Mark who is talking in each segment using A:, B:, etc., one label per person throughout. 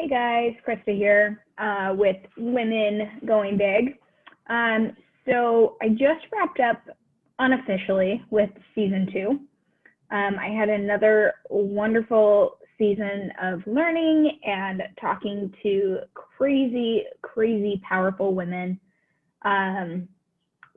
A: Hey guys, Krysta here with Women Going Big. So I just wrapped up unofficially with season 2. I had another wonderful season of learning and talking to crazy, crazy powerful women.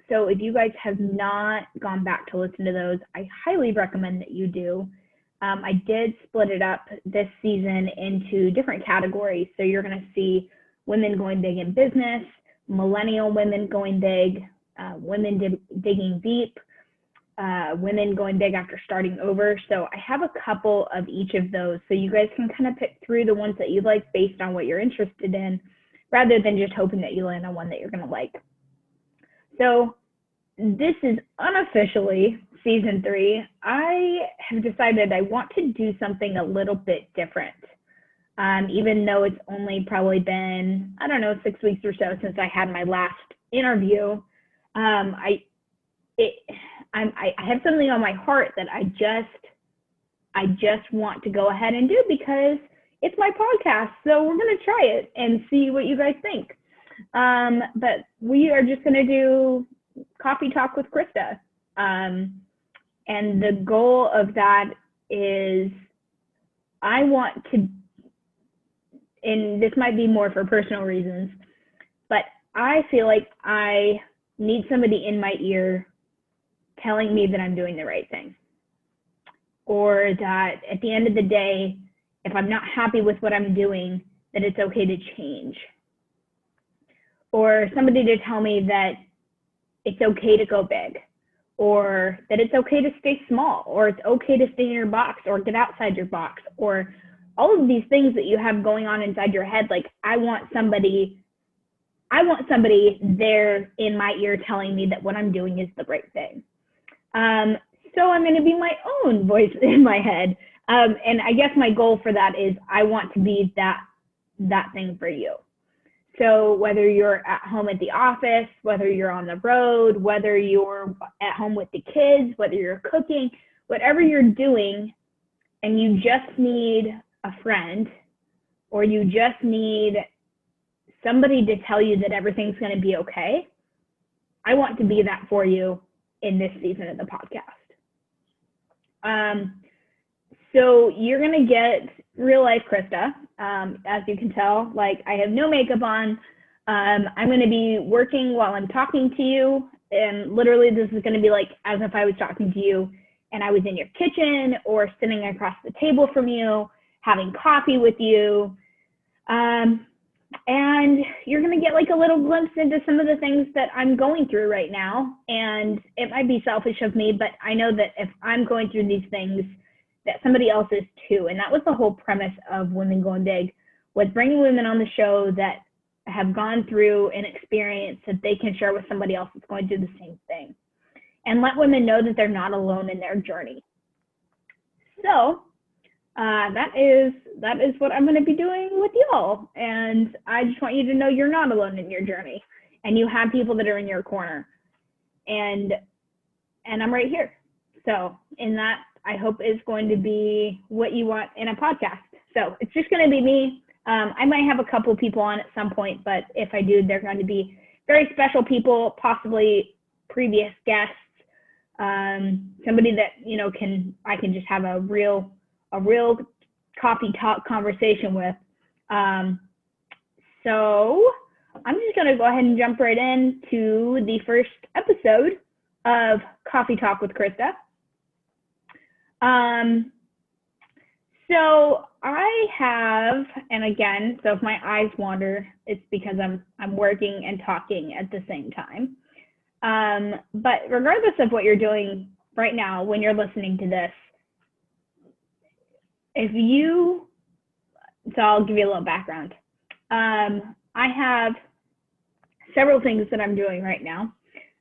A: So if you guys have not gone back to listen to those, I highly recommend that you do. I did split it up this season into different categories. So you're going to see women going big in business, millennial women going big, women digging deep, women going big after starting over. So I have a couple of each of those. So you guys can kind of pick through the ones that you like based on what you're interested in, rather than just hoping that you land on one that you're going to like. So this is unofficially season 3. I have decided I want to do something a little bit different. Even though it's only probably been, 6 weeks or so since I had my last interview, I have something on my heart that I just want to go ahead and do because it's my podcast. So we're going to try it and see what you guys think. But we are just going to do Coffee Talk with Krysta. And the goal of that is I want to, and this might be more for personal reasons, but I feel like I need somebody in my ear telling me that I'm doing the right thing. Or that at the end of the day, if I'm not happy with what I'm doing, that it's okay to change. Or somebody to tell me that it's okay to go big, or that it's okay to stay small, or it's okay to stay in your box or get outside your box, or all of these things that you have going on inside your head. Like I want somebody there in my ear telling me that what I'm doing is the right thing. So I'm going to be my own voice in my head. And I guess my goal for that is I want to be that thing for you. So whether you're at home at the office, whether you're on the road, whether you're at home with the kids, whether you're cooking, whatever you're doing, and you just need a friend, or you just need somebody to tell you that everything's going to be okay, I want to be that for you in this season of the podcast. So you're going to get real life Krysta. As you can tell, like I have no makeup on. I'm going to be working while I'm talking to you. And literally this is going to be like as if I was talking to you and I was in your kitchen or sitting across the table from you, having coffee with you. And you're going to get like a little glimpse into some of the things that I'm going through right now. And it might be selfish of me, but I know that if I'm going through these things, that somebody else is too. And that was the whole premise of Women Going Big, was bringing women on the show that have gone through an experience that they can share with somebody else that's going through the same thing, and let women know that they're not alone in their journey. So that is what I'm going to be doing with y'all. And I just want you to know you're not alone in your journey, and you have people that are in your corner, and I'm right here. So in that, I hope is going to be what you want in a podcast. So it's just going to be me. I might have a couple people on at some point, but if I do, they're going to be very special people, possibly previous guests, somebody that, I can just have a real coffee talk conversation with. So I'm just going to go ahead and jump right into the first episode of Coffee Talk with Krysta. So I have, and again, so if my eyes wander, it's because I'm working and talking at the same time. But regardless of what you're doing right now, when you're listening to this, so I'll give you a little background. I have several things that I'm doing right now.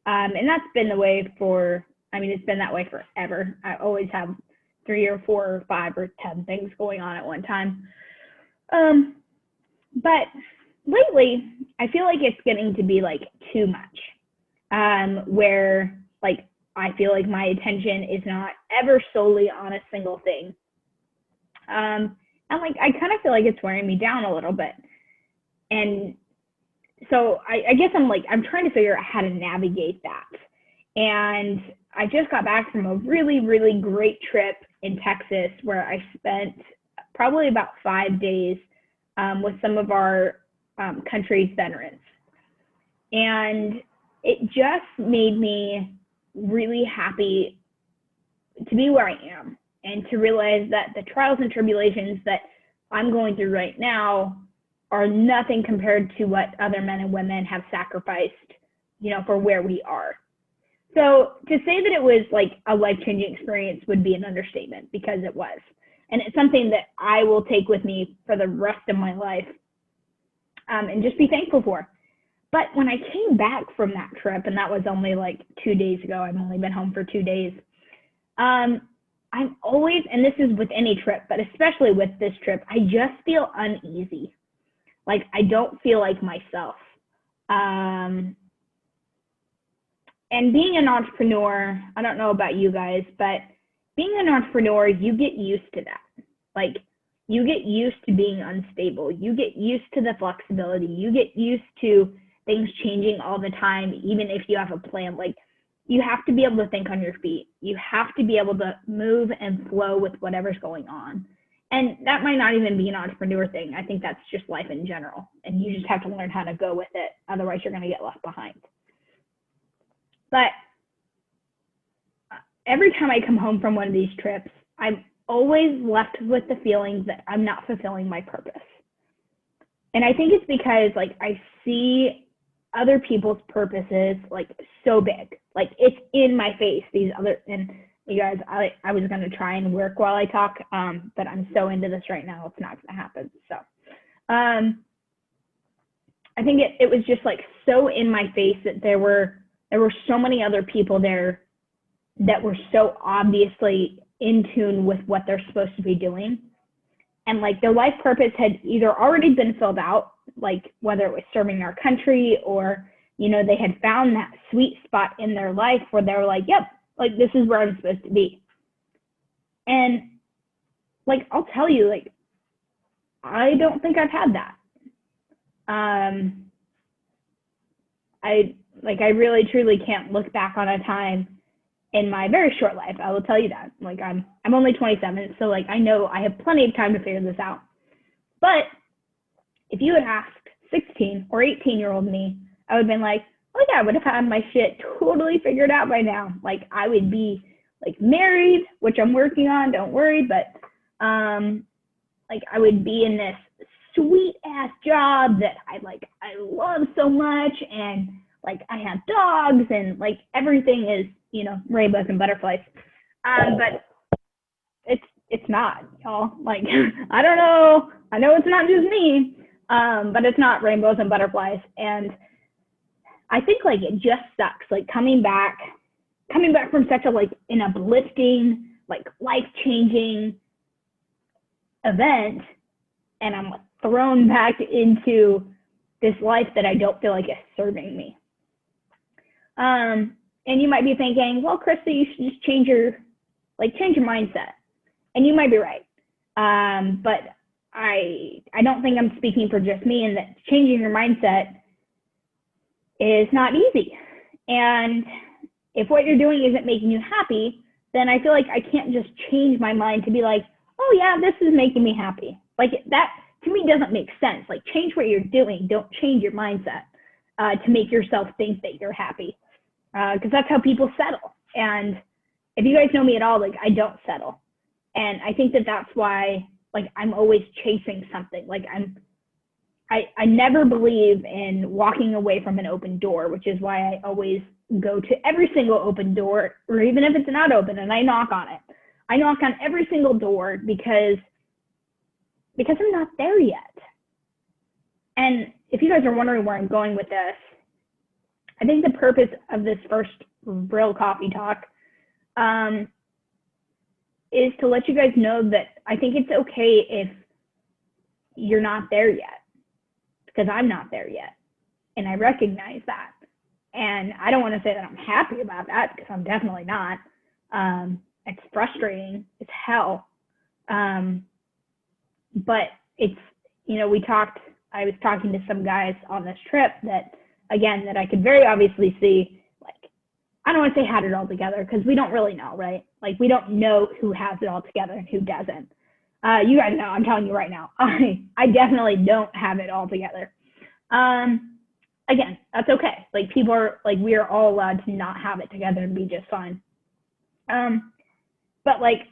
A: And that's been the way it's been that way forever. I always have 3 or 4 or 5 or 10 things going on at one time. But lately, I feel like it's getting to be like too much, where like I feel like my attention is not ever solely on a single thing. And And like, I kind of feel like it's wearing me down a little bit. And so I guess I'm trying to figure out how to navigate that. And I just got back from a really, really great trip in Texas where I spent probably about 5 days with some of our country's veterans. And it just made me really happy to be where I am and to realize that the trials and tribulations that I'm going through right now are nothing compared to what other men and women have sacrificed, for where we are. So to say that it was like a life-changing experience would be an understatement, because it was. And it's something that I will take with me for the rest of my life, and just be thankful for. But when I came back from that trip, and that was only like 2 days ago, I've only been home for 2 days, I'm always, and this is with any trip, but especially with this trip, I just feel uneasy. Like I don't feel like myself. And being an entrepreneur, I don't know about you guys, but being an entrepreneur, you get used to that. Like you get used to being unstable. You get used to the flexibility. You get used to things changing all the time, even if you have a plan. Like you have to be able to think on your feet. You have to be able to move and flow with whatever's going on. And that might not even be an entrepreneur thing. I think that's just life in general. And you just have to learn how to go with it. Otherwise, you're going to get left behind. But every time I come home from one of these trips, I'm always left with the feeling that I'm not fulfilling my purpose. And I think it's because like I see other people's purposes like so big. Like it's in my face, and you guys, I was going to try and work while I talk, but I'm so into this right now, it's not going to happen. So I think it was just like so in my face that there were so many other people there that were so obviously in tune with what they're supposed to be doing. And like their life purpose had either already been filled out, like whether it was serving our country or, they had found that sweet spot in their life where they were like, yep, like this is where I'm supposed to be. And like, I'll tell you, like, I don't think I've had that. I really truly can't look back on a time in my very short life. I will tell you that. Like I'm only 27, so like I know I have plenty of time to figure this out. But if you had asked 16 or 18-year-old me, I would have been like, oh yeah, I would have had my shit totally figured out by now. Like I would be like married, which I'm working on, don't worry, but like I would be in this sweet ass job that I love so much, and like I have dogs, and like everything is, rainbows and butterflies. But it's not, y'all. Like I don't know. I know it's not just me, but it's not rainbows and butterflies. And I think like it just sucks. Like coming back from such an uplifting, like life-changing event, and I'm thrown back into this life that I don't feel like is serving me. And you might be thinking, well, Krysta, you should just change your mindset. And you might be right. But I don't think I'm speaking for just me, and that changing your mindset is not easy. And if what you're doing isn't making you happy, then I feel like I can't just change my mind to be like, oh yeah, this is making me happy. Like that to me doesn't make sense. Like change what you're doing. Don't change your mindset to make yourself think that you're happy. Because that's how people settle. And if you guys know me at all, like I don't settle. And I think that that's why like I'm always chasing something. Like I never believe in walking away from an open door, which is why I always go to every single open door, or even if it's not open, and I knock on it. I knock on every single door because I'm not there yet. And if you guys are wondering where I'm going with this, I think the purpose of this first real coffee talk is to let you guys know that I think it's okay if you're not there yet, because I'm not there yet. And I recognize that. And I don't want to say that I'm happy about that, because I'm definitely not. It's frustrating. It's hell. but it's, I was talking to some guys on this trip that, again, that I could very obviously see, like, I don't want to say had it all together, because we don't really know, right? Like, we don't know who has it all together and who doesn't. You guys know, I'm telling you right now, I definitely don't have it all together. Again, that's okay. Like, people are, like, we are all allowed to not have it together and be just fine. But, like,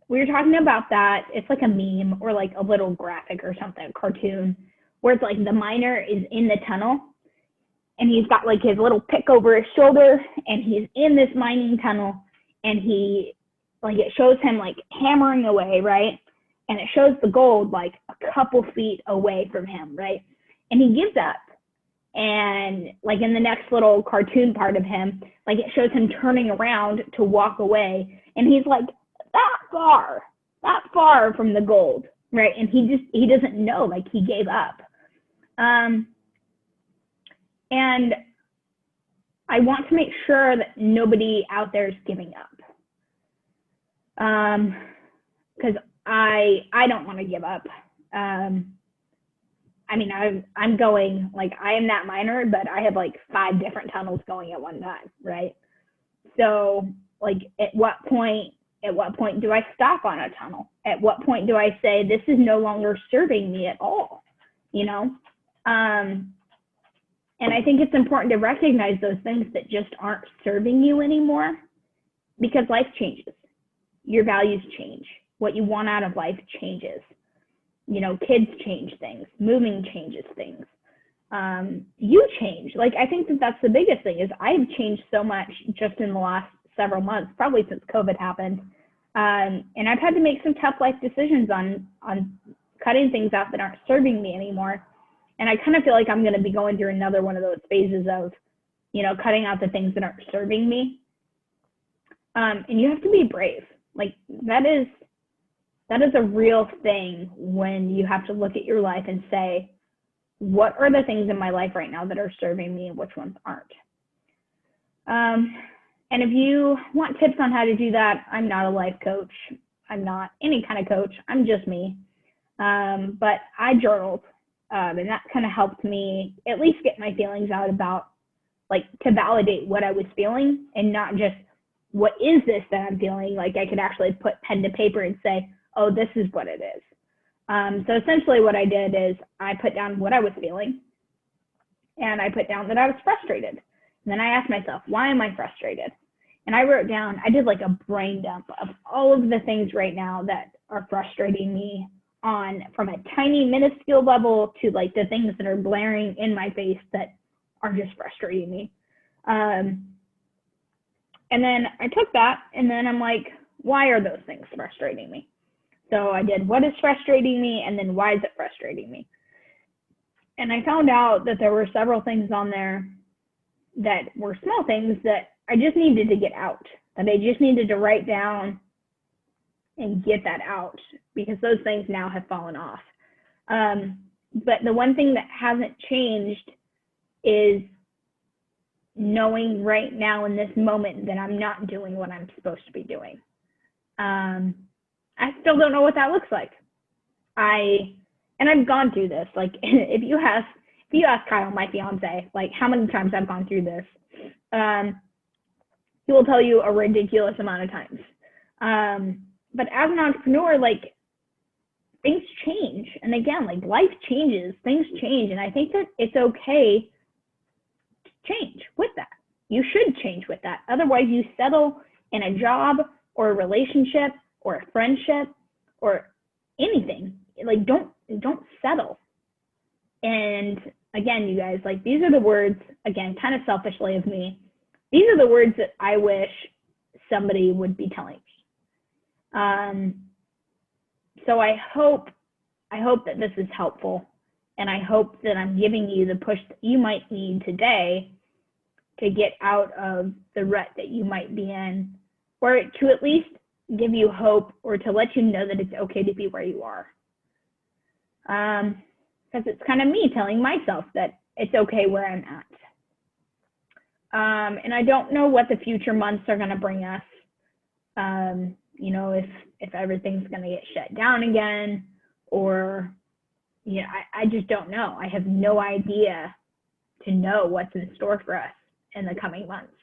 A: we were talking about that. It's like a meme or like a little graphic or something, a cartoon, where it's like the miner is in the tunnel and he's got like his little pick over his shoulder and he's in this mining tunnel, and he, like, it shows him like hammering away, right? And it shows the gold like a couple feet away from him, right? And he gives up. And like in the next little cartoon part of him, like it shows him turning around to walk away, and he's like that far from the gold, right? And he doesn't know, like, he gave up. And I want to make sure that nobody out there is giving up. Because I don't want to give up. I mean, I'm going, like, I am that miner, but I have like 5 different tunnels going at one time, right? So, like, at what point do I stop on a tunnel? At what point do I say, this is no longer serving me at all, you know? And I think it's important to recognize those things that just aren't serving you anymore, because life changes. Your values change. What you want out of life changes. You know, kids change things. Moving changes things. You change. Like, I think that that's the biggest thing, is I've changed so much just in the last several months, probably since COVID happened. And I've had to make some tough life decisions on cutting things out that aren't serving me anymore. And I kind of feel like I'm going to be going through another one of those phases of, you know, cutting out the things that aren't serving me. And you have to be brave. Like, that is a real thing, when you have to look at your life and say, what are the things in my life right now that are serving me and which ones aren't? And if you want tips on how to do that, I'm not a life coach. I'm not any kind of coach. I'm just me. But I journaled, and that kind of helped me at least get my feelings out about, like, to validate what I was feeling, and not just, what is this that I'm feeling? Like, I could actually put pen to paper and say, oh, this is what it is. So essentially what I did is I put down what I was feeling, and I put down that I was frustrated. And then I asked myself, why am I frustrated? And I wrote down, I did like a brain dump of all of the things right now that are frustrating me, on from a tiny minuscule level to like the things that are blaring in my face that are just frustrating me. And then I took that, and then I'm like, why are those things frustrating me? So I did, what is frustrating me, and then why is it frustrating me? And I found out that there were several things on there that were small things that I just needed to get out, that I just needed to write down and get that out, because those things now have fallen off. But the one thing that hasn't changed is knowing right now in this moment that I'm not doing what I'm supposed to be doing. I still don't know what that looks like. And I've gone through this. Like, if you ask Kyle, my fiance, like, how many times I've gone through this, he will tell you a ridiculous amount of times. But as an entrepreneur, like, things change. And again, like, life changes, things change. And I think that it's okay to change with that. You should change with that. Otherwise, you settle in a job or a relationship or a friendship or anything. Like, don't settle. And again, you guys, like, these are the words, again, kind of selfishly of me, these are the words that I wish somebody would be telling me. So I hope that this is helpful, and I hope that I'm giving you the push that you might need today to get out of the rut that you might be in, or to at least give you hope, or to let you know that it's okay to be where you are. Because it's kind of me telling myself that it's okay where I'm at. And I don't know what the future months are going to bring us. You know, if everything's going to get shut down again, or, I just don't know. I have no idea to know what's in store for us in the coming months.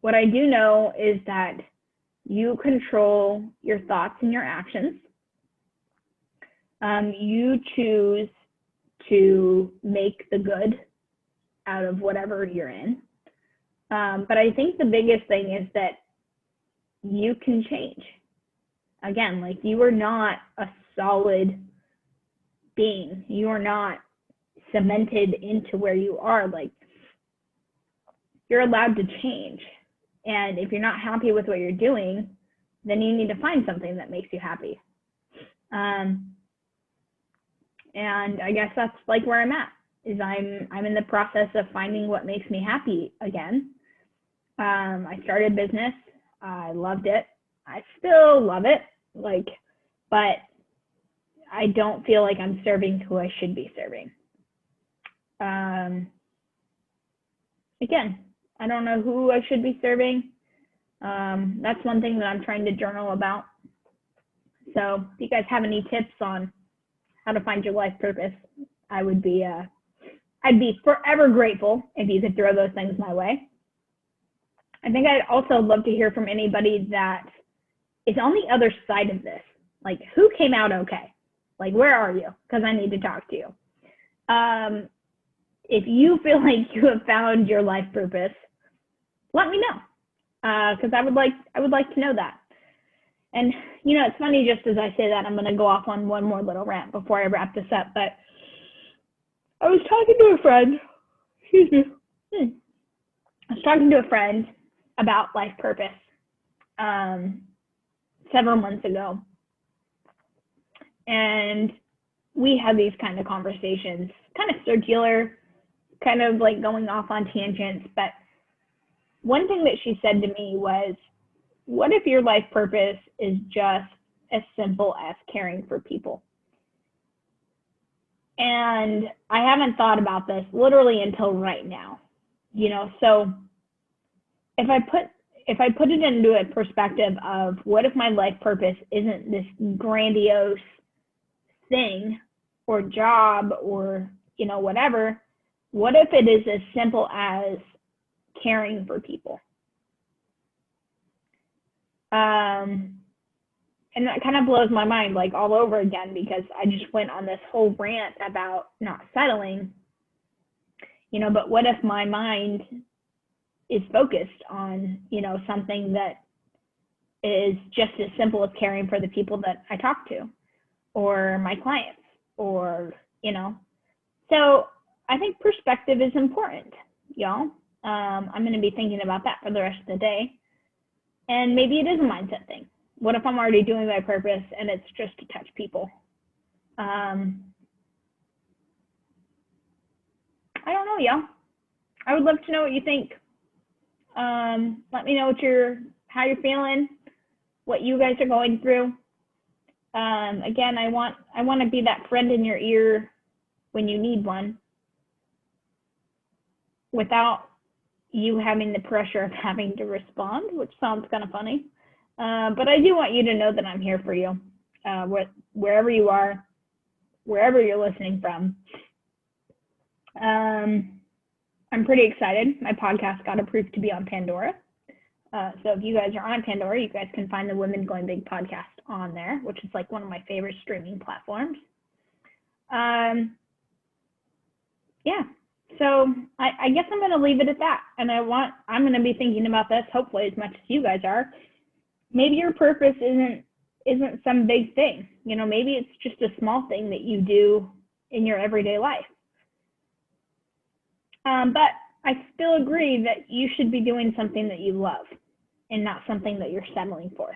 A: What I do know is that you control your thoughts and your actions. You choose to make the good out of whatever you're in. But I think the biggest thing is that you can change. Again, like, you are not a solid being. You are not cemented into where you are. Like, you're allowed to change. And if you're not happy with what you're doing, then you need to find something that makes you happy. And I guess that's like where I'm at, is I'm in the process of finding what makes me happy again. I started business. I loved it. I still love it, but I don't feel like I'm serving who I should be serving. Again, I don't know who I should be serving. That's one thing that I'm trying to journal about. So if you guys have any tips on how to find your life purpose, I'd be forever grateful if you could throw those things my way. I think I'd also love to hear from anybody that is on the other side of this. Like, who came out okay? Like, where are you? Because I need to talk to you. If you feel like you have found your life purpose, let me know, because I would like to know that. And it's funny, just as I say that, I'm going to go off on one more little rant before I wrap this up. But I was talking to a friend. Excuse me. I was talking to a friend about life purpose several months ago, and we had these kind of conversations, kind of circular, kind of like going off on tangents. But one thing that she said to me was, what if your life purpose is just as simple as caring for people? And I haven't thought about this literally until right now. So if I put it into a perspective of, what if my life purpose isn't this grandiose thing or job or, whatever, what if it is as simple as caring for people? And that kind of blows my mind, like, all over again, because I just went on this whole rant about not settling, but what if my mind is focused on, something that is just as simple as caring for the people that I talk to, or my clients, or, so I think perspective is important, y'all. I'm going to be thinking about that for the rest of the day. And maybe it is a mindset thing. What if I'm already doing my purpose and it's just to touch people? I don't know, y'all. I would love to know what you think. Let me know how you're feeling, what you guys are going through. Again, I want to be that friend in your ear when you need one, without you having the pressure of having to respond, which sounds kind of funny. But I do want you to know that I'm here for you, wherever you are, wherever you're listening from. I'm pretty excited. My podcast got approved to be on Pandora. So if you guys are on Pandora, you guys can find the Women Going Big podcast on there, which is like one of my favorite streaming platforms. Yeah. So I guess I'm going to leave it at that. And I'm going to be thinking about this, hopefully, as much as you guys are. Maybe your purpose isn't some big thing. Maybe it's just a small thing that you do in your everyday life. But I still agree that you should be doing something that you love and not something that you're settling for.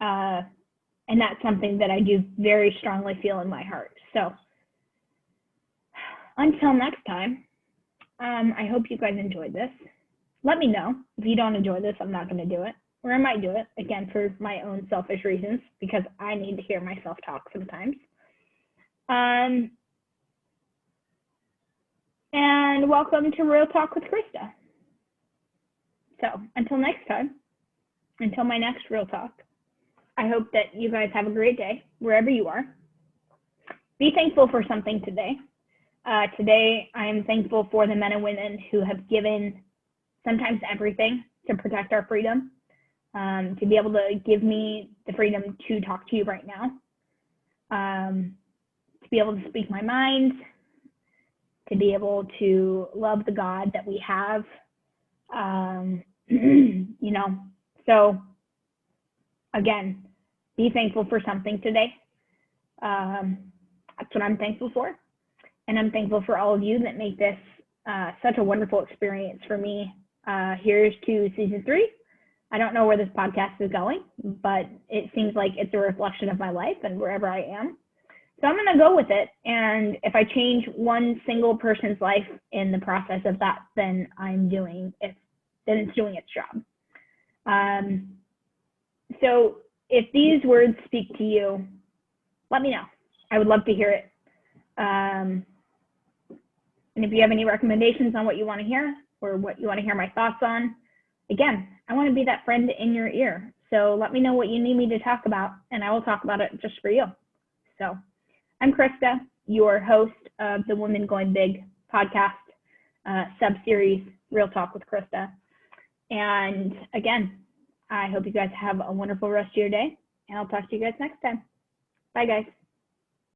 A: And that's something that I do very strongly feel in my heart. So until next time, I hope you guys enjoyed this. Let me know. If you don't enjoy this, I'm not going to do it. Or I might do it, again, for my own selfish reasons, because I need to hear myself talk sometimes. And welcome to Real Talk with Krysta. So until next time, until my next Real Talk, I hope that you guys have a great day wherever you are. Be thankful for something today. Today, I am thankful for the men and women who have given sometimes everything to protect our freedom, to be able to give me the freedom to talk to you right now, to be able to speak my mind, to be able to love the God that we have, So again, be thankful for something today. That's what I'm thankful for. And I'm thankful for all of you that make this such a wonderful experience for me. Here's to season 3. I don't know where this podcast is going, but it seems like it's a reflection of my life and wherever I am. So I'm going to go with it. And if I change one single person's life in the process of that, then it's doing its job. So if these words speak to you, let me know. I would love to hear it. And if you have any recommendations on what you want to hear or what you want to hear my thoughts on, again, I want to be that friend in your ear. So let me know what you need me to talk about, and I will talk about it just for you. So I'm Krysta, your host of the Women Going Big podcast sub-series, Real Talk with Krysta. And again, I hope you guys have a wonderful rest of your day, and I'll talk to you guys next time. Bye, guys.